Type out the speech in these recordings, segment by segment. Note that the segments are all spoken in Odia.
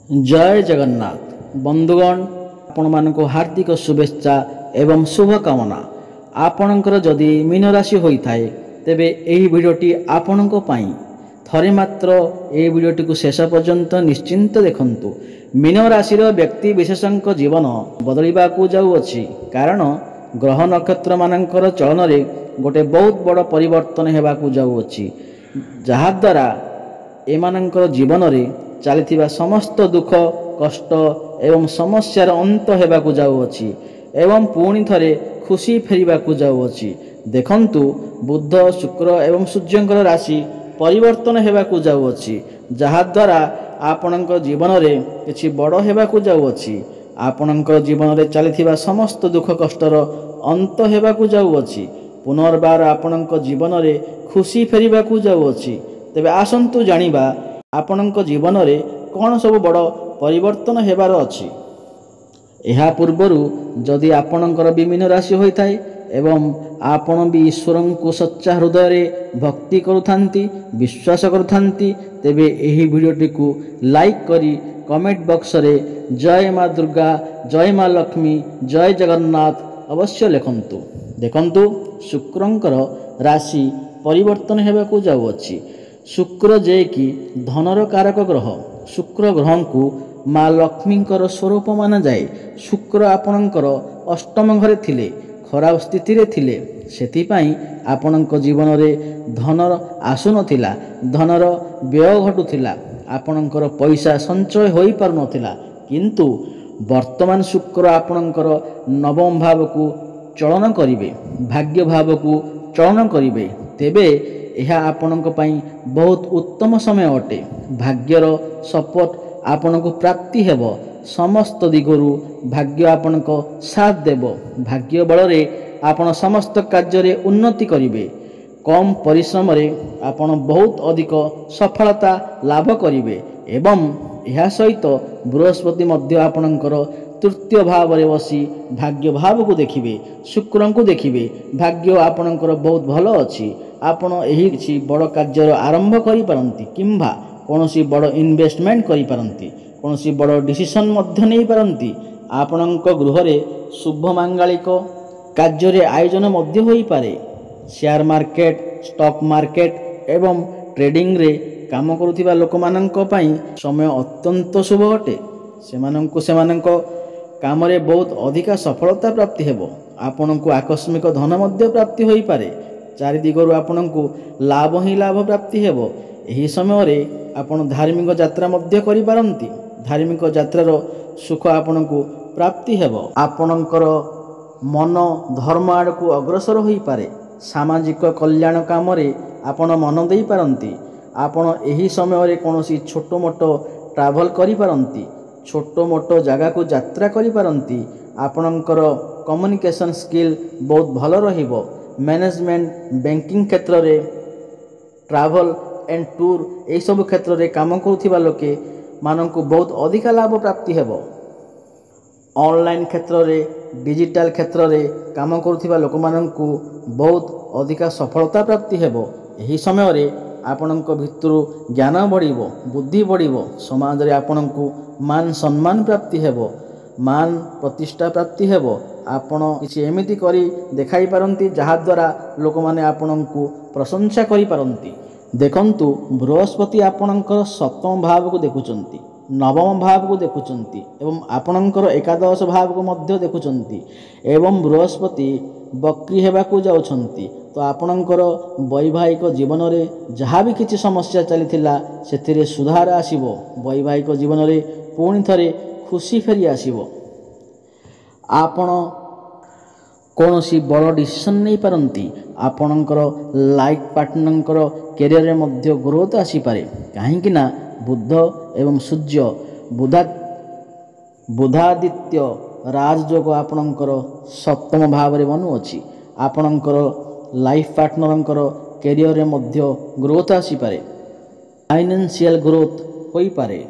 जय जगन्नाथ बंधुगण आपण मानक हार्दिक शुभेच्छा एवं शुभकामना। आपणकर जदि मीन राशि होता है तेबे एही भिडियोटी आपणक पई थरे मात्र ए भिडियोटी को शेष पर्यंत निश्चिंत देखंतु। मीन राशि व्यक्ति विशेषक जीवन बदलवा जाऊँगी कारण ग्रह नक्षत्र मानकर चलन रे गोटे बहुत बड़ परिवर्तन होगा जाऊँगी जहाद्वारा एमानकर जीवन रे चली समस्त दुख कष्ट एवं समस्यार अंत होगा जाऊँगी एवं पुणी थरे खुशी फेरवा जाऊँगी। देखंतु बुध शुक्र एवं सूर्यंकर राशि परिवर्तन होगा जाऊँगी जहाद्वारा आपणकर जीवन रे किछि बड़ होगा जाऊँगी। आपणकर जीवन रे चली समस्त दुख कष्टर अंत होगा जाऊँगी। पुनर्बार आपणकर जीवन रे खुशी फेरवा जाऊँगी। तेबे आसंतु जानिबा आपणक जीवन रे कौन सब बड़ परिवर्तन हेबार अछि। एहा पूर्वरु जदि आपणकर विमीन राशि होता है एवं आपण भी ईश्वर को सच्चा हृदय रे भक्ति करुथांती विश्वास करुथांती तेबे एही वीडियोटी को लाइक करी कमेंट बॉक्स रे जय माँ दुर्गा जय माँ लक्ष्मी जय जगन्नाथ अवश्य लिखंतु। देखंतु शुक्रंकर राशि परिवर्तन हेबाकू जाउअछि। शुक्र जे कि धनर कारक ग्रह शुक्र ग्रह को माँ लक्ष्मींकर स्वरूप माना जाए। शुक्र आपणकर अष्टम घरे थिले खराब स्थिति रे थिले सेतिपाई आपणक जीवन रे धनर आसुनथिला धनर व्यय घटुथिला आपणकर पैसा संचय होई पारु नथिला किंतु वर्तमान शुक्र आपणकर नवम भाव को चलन करिवे भाग्य भाव को चलन करिवे तेबे यह आपणक पई बहुत उत्तम समय अटे। भाग्यर सपोर्ट आपणक प्राप्ति हेब समस्त दिगरु भाग्य आपणक साथ देव भाग्य बल रे आपण समस्त कार्य रे उन्नति करिवे कम परिश्रम रे आपण बहुत अधिक सफलता लाभ करिवे एवं यह सहित बृहस्पति मध्य आपणकर तृतीय भाव रे बसी भाग्य भाव को देखिवे शुक्र को देखिवे भाग्य आपणकर बहुत भल अछि। आपण एही किछि बड़ कार्यर आरंभ करि पारंती किंबा कोनोसी बड़ इन्वेस्टमेंट करि पारंती कोनोसी बड़ डिसीजन मध्य नै पारंती। आपणक गृह रे शुभ मांगलिक कार्य रे आयोजन मध्य होई पारे। शेयर मार्केट स्टॉक मार्केट एवं ट्रेडिंग रे काम करुथिबा लोक माननक पई समय अत्यंत शुभ अटे। सेमानक काम रे बहुत अधिक सफलता प्राप्ति हेबो। आपणक आकस्मिक धन मध्य प्राप्ति होई पारे। चारि दिगरु आपणक लाभ ही लाभ प्राप्ति हेबो। एही समय रे आपण धार्मिक यात्रा मध्य करि पारंती धार्मिक यात्रार सुख आपणको प्राप्ति हेबो। आपणकर मन धर्म आड़ को अग्रसर होई पारे। सामाजिक कल्याण काम रे आपण मन देई पारंती। आपण एही समय रे कोनोसी छोटो मोटो ट्रैवल करि पारंती छोटो मोटो जगह को यात्रा करि पारंती। आपणकर कम्युनिकेशन स्किल बहुत भल रहिबो। मैनेजमेंट बैंकिंग क्षेत्र रे ट्रैवल एंड टूर यही सब क्षेत्र रे काम करुथिबा लोके माननकु बहुत अधिक लाभ प्राप्ति हेबो। ऑनलाइन क्षेत्र रे डिजिटल क्षेत्र रे काम करुथिबा लोक माननकु बहुत अधिक सफलता प्राप्ति हेबो। एही समय रे आपणक भितरु ज्ञान बढ़िबो बुद्धि बढ़िबो समाज रे आपणकु मान सम्मान प्राप्ति हेबो मान प्रतिष्ठा प्राप्ति हेबो। आपण किछि एमिति करी देखाई पारंती जहा द्वारा लोक माने आपणकु प्रशंसा करि पारंती। देखंतु बृहस्पति आपणकर सप्तम भाव को देखुचंती नवम भाव को देखुचंती एवं आपणकर एकादश भाव को मध्य देखुचंती एवं बृहस्पति बक्री हेबाकू जाउछंती। तो आपणकर वैवाहिक जीवन रे जहाँ भी किछि समस्या चलीथिला सेथिरे सुधार आसीबो। वैवाहिक जीवन रे पुणी थरे खुशी फेरी आसीबो। आपण कौनसी बड़ डिसीजन नहीं पारंती। आपणकर लाइफ पार्टनर कैरियर रे मध्य ग्रोथ आसी पारे काहेकि ना बुध एवं सूर्य बुधादित्य राजयोग आपणकर सप्तम भाव रे बनुअछि। आपणकर लाइफ पार्टनर कैरियर रे मध्य ग्रोथ आसी पारे फाइनेंशियल ग्रोथ होई पारे।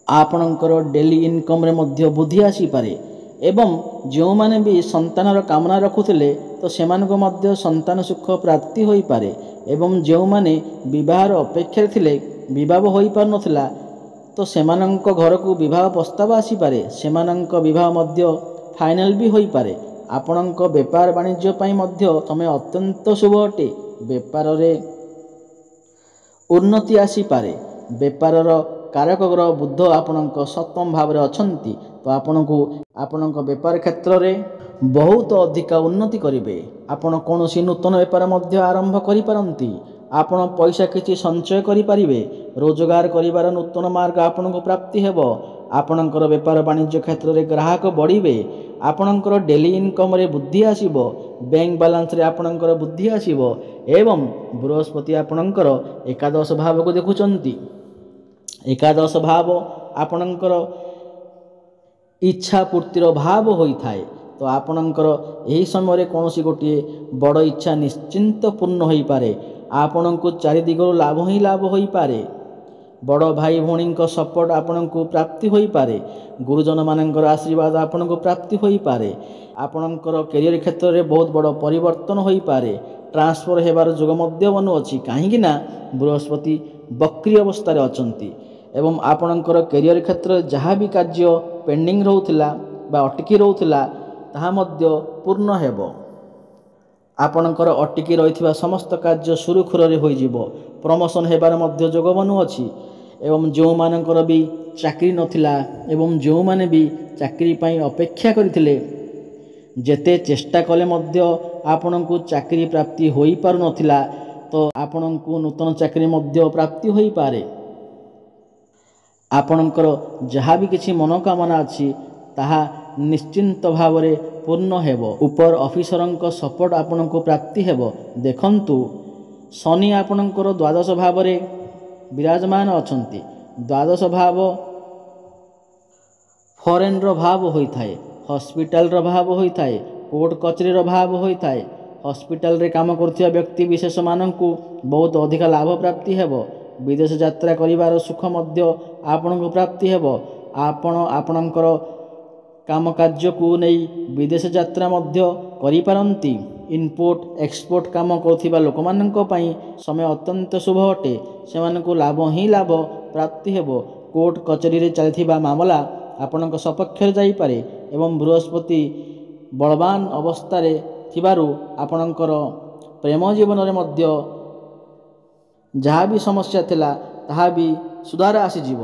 आपणकर डेली इनकम रे मध्य वृद्धि आसी पारे एवं जो माने भी संतानर कामना रखुथिले तो सेमानको मध्य संतान सुख प्राप्ति होई पारे एवं जो माने विवाहर अपेक्षा थिले विवाह होई पार नथिला ତ ସେମାନଙ୍କ ଘରକୁ ବିବାହ ପ୍ରସ୍ତାବ ଆସିପାରେ, ସେମାନଙ୍କ ବିବାହ ମଧ୍ୟ ଫାଇନାଲ ବି ହୋଇପାରେ। ଆପଣଙ୍କ ବେପାର ବାଣିଜ୍ୟ ପାଇଁ ମଧ୍ୟ ସମୟ ଅତ୍ୟନ୍ତ ଶୁଭ ଅଟେ। ବେପାରରେ ଉନ୍ନତି ଆସିପାରେ। ବେପାରର କାରକ ଗ୍ରହ ବୁଧ ଆପଣଙ୍କ ସପ୍ତମ ଭାବରେ ଅଛନ୍ତି, ତ ଆପଣଙ୍କୁ ଆପଣଙ୍କ ବେପାର କ୍ଷେତ୍ରରେ ବହୁତ ଅଧିକା ଉନ୍ନତି କରିବେ। ଆପଣ କୌଣସି ନୂତନ ବେପାର ମଧ୍ୟ ଆରମ୍ଭ କରିପାରନ୍ତି। ଆପଣ ପଇସା କିଛି ସଞ୍ଚୟ କରିପାରିବେ। ରୋଜଗାର କରିବାର ନୂତନ ମାର୍ଗ ଆପଣଙ୍କୁ ପ୍ରାପ୍ତି ହେବ। ଆପଣଙ୍କର ବେପାର ବାଣିଜ୍ୟ କ୍ଷେତ୍ରରେ ଗ୍ରାହକ ବଢ଼ିବେ। ଆପଣଙ୍କର ଡେଲି ଇନକମ୍ରେ ବୃଦ୍ଧି ଆସିବ। ବ୍ୟାଙ୍କ ବାଲାନ୍ସରେ ଆପଣଙ୍କର ବୃଦ୍ଧି ଆସିବ ଏବଂ ବୃହସ୍ପତି ଆପଣଙ୍କର ଏକାଦଶ ଭାବକୁ ଦେଖୁଛନ୍ତି। ଏକାଦଶ ଭାବ ଆପଣଙ୍କର ଇଚ୍ଛା ପୂର୍ତ୍ତିର ଭାବ ହୋଇଥାଏ। ତ ଆପଣଙ୍କର ଏହି ସମୟରେ କୌଣସି ଗୋଟିଏ ବଡ଼ ଇଚ୍ଛା ନିଶ୍ଚିନ୍ତ ପୂର୍ଣ୍ଣ ହୋଇପାରେ। ଆପଣଙ୍କୁ ଚାରିଦିଗରୁ ଲାଭ ହିଁ ଲାଭ ହୋଇପାରେ। ବଡ଼ ଭାଇ ଭଉଣୀଙ୍କ ସପୋର୍ଟ ଆପଣଙ୍କୁ ପ୍ରାପ୍ତି ହୋଇପାରେ। ଗୁରୁଜନମାନଙ୍କର ଆଶୀର୍ବାଦ ଆପଣଙ୍କୁ ପ୍ରାପ୍ତି ହୋଇପାରେ। ଆପଣଙ୍କର କ୍ୟାରିୟର କ୍ଷେତ୍ରରେ ବହୁତ ବଡ଼ ପରିବର୍ତ୍ତନ ହୋଇପାରେ। ଟ୍ରାନ୍ସଫର ହେବାର ଯୋଗ ମଧ୍ୟ ବନୁଅଛି, କାହିଁକି ନା ବୃହସ୍ପତି ବକ୍ରି ଅବସ୍ଥାରେ ଅଛନ୍ତି ଏବଂ ଆପଣଙ୍କର କ୍ୟାରିୟର କ୍ଷେତ୍ରରେ ଯାହା ବି କାର୍ଯ୍ୟ ପେଣ୍ଡିଂ ରହୁଥିଲା ବା ଅଟକି ରହୁଥିଲା ତାହା ମଧ୍ୟ ପୂର୍ଣ୍ଣ ହେବ। ଆପଣଙ୍କର ଅଟକି ରହିଥିବା ସମସ୍ତ କାର୍ଯ୍ୟ ସୁରୁଖୁରୁରେ ହୋଇଯିବ। ପ୍ରମୋସନ୍ ହେବାର ମଧ୍ୟ ଯୋଗ ବନୁଅଛି ଏବଂ ଯେଉଁମାନଙ୍କର ବି ଚାକିରି ନଥିଲା ଏବଂ ଯେଉଁମାନେ ବି ଚାକିରି ପାଇଁ ଅପେକ୍ଷା କରିଥିଲେ, ଯେତେ ଚେଷ୍ଟା କଲେ ମଧ୍ୟ ଆପଣଙ୍କୁ ଚାକିରି ପ୍ରାପ୍ତି ହୋଇପାରୁନଥିଲା, ତ ଆପଣଙ୍କୁ ନୂତନ ଚାକିରି ମଧ୍ୟ ପ୍ରାପ୍ତି ହୋଇପାରେ। ଆପଣଙ୍କର ଯାହା ବି କିଛି ମନୋକାମନା ଅଛି ତାହା ନିଶ୍ଚିନ୍ତ ଭାବରେ ପୂର୍ଣ୍ଣ ହେବ। ଉପର ଅଫିସରଙ୍କ ସପୋର୍ଟ ଆପଣଙ୍କୁ ପ୍ରାପ୍ତି ହେବ। ଦେଖନ୍ତୁ, ଶନି ଆପଣଙ୍କର ଦ୍ୱାଦଶ ଭାବରେ ବିରାଜମାନ ଅଛନ୍ତି। ଦ୍ୱାଦଶ ଭାବ ଫରେନ୍ର ଭାବ ହୋଇଥାଏ, ହସ୍ପିଟାଲର ଭାବ ହୋଇଥାଏ, କୋର୍ଟ କଚେରୀର ଭାବ ହୋଇଥାଏ। ହସ୍ପିଟାଲରେ କାମ କରୁଥିବା ବ୍ୟକ୍ତି ବିଶେଷମାନଙ୍କୁ ବହୁତ ଅଧିକା ଲାଭ ପ୍ରାପ୍ତି ହେବ। ବିଦେଶ ଯାତ୍ରା କରିବାର ସୁଖ ମଧ୍ୟ ଆପଣଙ୍କୁ ପ୍ରାପ୍ତି ହେବ। ଆପଣ ଆପଣଙ୍କର କାମ କାର୍ଯ୍ୟକୁ ନେଇ ବିଦେଶ ଯାତ୍ରା ମଧ୍ୟ କରିପାରନ୍ତି। ଇମ୍ପୋର୍ଟ ଏକ୍ସପୋର୍ଟ କାମ କରୁଥିବା ଲୋକମାନଙ୍କ ପାଇଁ ସମୟ ଅତ୍ୟନ୍ତ ଶୁଭ ଅଟେ। ସେମାନଙ୍କୁ ଲାଭ ହିଁ ଲାଭ ପ୍ରାପ୍ତି ହେବ। କୋର୍ଟ କଚେରୀରେ ଚାଲିଥିବା ମାମଲା ଆପଣଙ୍କ ସପକ୍ଷରେ ଯାଇପାରେ ଏବଂ ବୃହସ୍ପତି ବଳବାନ ଅବସ୍ଥାରେ ଥିବାରୁ ଆପଣଙ୍କର ପ୍ରେମ ଜୀବନରେ ମଧ୍ୟ ଯାହା ବି ସମସ୍ୟା ଥିଲା ତାହା ବି ସୁଧାର ଆସିଯିବ।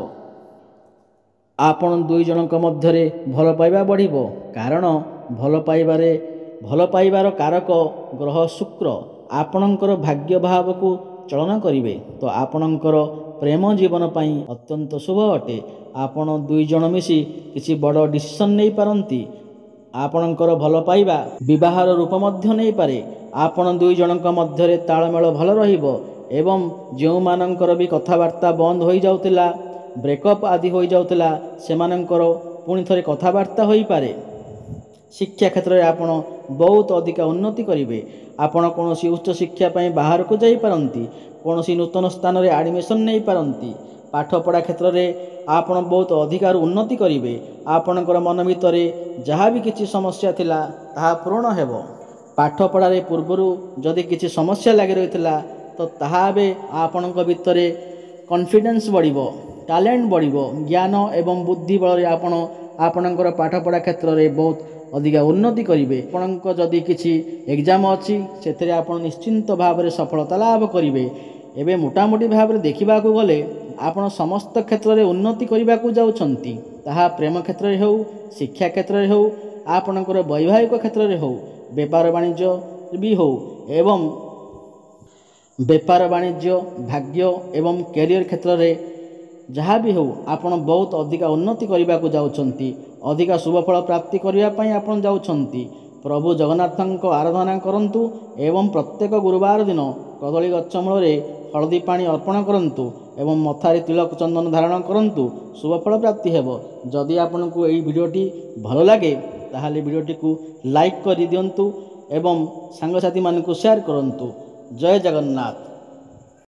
ଆପଣ ଦୁଇ ଜଣଙ୍କ ମଧ୍ୟରେ ଭଲ ପାଇବା ବଢ଼ିବ, କାରଣ ଭଲ ପାଇବାର କାରକ ଗ୍ରହ ଶୁକ୍ର ଆପଣଙ୍କର ଭାଗ୍ୟ ଭାବକୁ ଚଳନ କରିବେ। ତ ଆପଣଙ୍କର ପ୍ରେମ ଜୀବନ ପାଇଁ ଅତ୍ୟନ୍ତ ଶୁଭ ଅଟେ। ଆପଣ ଦୁଇ ଜଣ ମିଶି କିଛି ବଡ଼ ଡିସିସନ୍ ନେଇପାରନ୍ତି। ଆପଣଙ୍କର ଭଲ ପାଇବା ବିବାହର ରୂପ ମଧ୍ୟ ନେଇପାରେ। ଆପଣ ଦୁଇ ଜଣଙ୍କ ମଧ୍ୟରେ ତାଳମେଳ ଭଲ ରହିବ ଏବଂ ଯେଉଁମାନଙ୍କର ବି କଥାବାର୍ତ୍ତା ବନ୍ଦ ହୋଇଯାଉଥିଲା, ବ୍ରେକଅପ୍ ଆଦି ହୋଇଯାଉଥିଲା, ସେମାନଙ୍କର ପୁଣି ଥରେ କଥାବାର୍ତ୍ତା ହୋଇପାରେ। ଶିକ୍ଷା କ୍ଷେତ୍ରରେ ଆପଣ ବହୁତ ଅଧିକା ଉନ୍ନତି କରିବେ। ଆପଣ କୌଣସି ଉଚ୍ଚଶିକ୍ଷା ପାଇଁ ବାହାରକୁ ଯାଇପାରନ୍ତି। କୌଣସି ନୂତନ ସ୍ଥାନରେ ଆଡ଼ମିସନ୍ ନେଇପାରନ୍ତି। ପାଠପଢ଼ା କ୍ଷେତ୍ରରେ ଆପଣ ବହୁତ ଅଧିକାରୁ ଉନ୍ନତି କରିବେ। ଆପଣଙ୍କର ମନ ଭିତରେ ଯାହା ବି କିଛି ସମସ୍ୟା ଥିଲା ତାହା ପୂରଣ ହେବ। ପାଠପଢ଼ାରେ ପୂର୍ବରୁ ଯଦି କିଛି ସମସ୍ୟା ଲାଗି ରହିଥିଲା ତ ତାହା ଏବେ ଆପଣଙ୍କ ଭିତରେ କନଫିଡେନ୍ସ ବଢ଼ିବ, ଟ୍ୟାଲେଣ୍ଟ ବଢ଼ିବ। ଜ୍ଞାନ ଏବଂ ବୁଦ୍ଧି ବଳରେ ଆପଣ ଆପଣଙ୍କର ପାଠପଢ଼ା କ୍ଷେତ୍ରରେ ବହୁତ ଅଧିକା ଉନ୍ନତି କରିବେ। ଆପଣଙ୍କ ଯଦି କିଛି ଏକ୍ଜାମ୍ ଅଛି ସେଥିରେ ଆପଣ ନିଶ୍ଚିନ୍ତ ଭାବରେ ସଫଳତା ଲାଭ କରିବେ। ଏବେ ମୋଟାମୋଟି ଭାବରେ ଦେଖିବାକୁ ଗଲେ ଆପଣ ସମସ୍ତ କ୍ଷେତ୍ରରେ ଉନ୍ନତି କରିବାକୁ ଯାଉଛନ୍ତି। ତାହା ପ୍ରେମ କ୍ଷେତ୍ରରେ ହେଉ, ଶିକ୍ଷା କ୍ଷେତ୍ରରେ ହେଉ, ଆପଣଙ୍କର ବୈବାହିକ କ୍ଷେତ୍ରରେ ହେଉ, ବେପାର ବାଣିଜ୍ୟ ବି ହେଉ ଏବଂ ବେପାର ବାଣିଜ୍ୟ, ଭାଗ୍ୟ ଏବଂ କ୍ୟାରିୟର କ୍ଷେତ୍ରରେ ଯାହା ବି ହେଉ ଆପଣ ବହୁତ ଅଧିକା ଉନ୍ନତି କରିବାକୁ ଯାଉଛନ୍ତି। ଅଧିକା ଶୁଭଫଳ ପ୍ରାପ୍ତି କରିବା ପାଇଁ ଆପଣ ଯାଉଛନ୍ତି। ପ୍ରଭୁ ଜଗନ୍ନାଥଙ୍କ ଆରାଧନା କରନ୍ତୁ ଏବଂ ପ୍ରତ୍ୟେକ ଗୁରୁବାର ଦିନ କଦଳୀ ଗଛ ମୂଳରେ ହଳଦୀ ପାଣି ଅର୍ପଣ କରନ୍ତୁ ଏବଂ ମଥାରେ ତିଳକ ଚନ୍ଦନ ଧାରଣ କରନ୍ତୁ। ଶୁଭଫଳ ପ୍ରାପ୍ତି ହେବ। ଯଦି ଆପଣଙ୍କୁ ଏହି ଭିଡ଼ିଓଟି ଭଲ ଲାଗେ ତାହେଲେ ଭିଡ଼ିଓଟିକୁ ଲାଇକ୍ କରିଦିଅନ୍ତୁ ଏବଂ ସାଙ୍ଗସାଥିମାନଙ୍କୁ ସେୟାର କରନ୍ତୁ। ଜୟ ଜଗନ୍ନାଥ।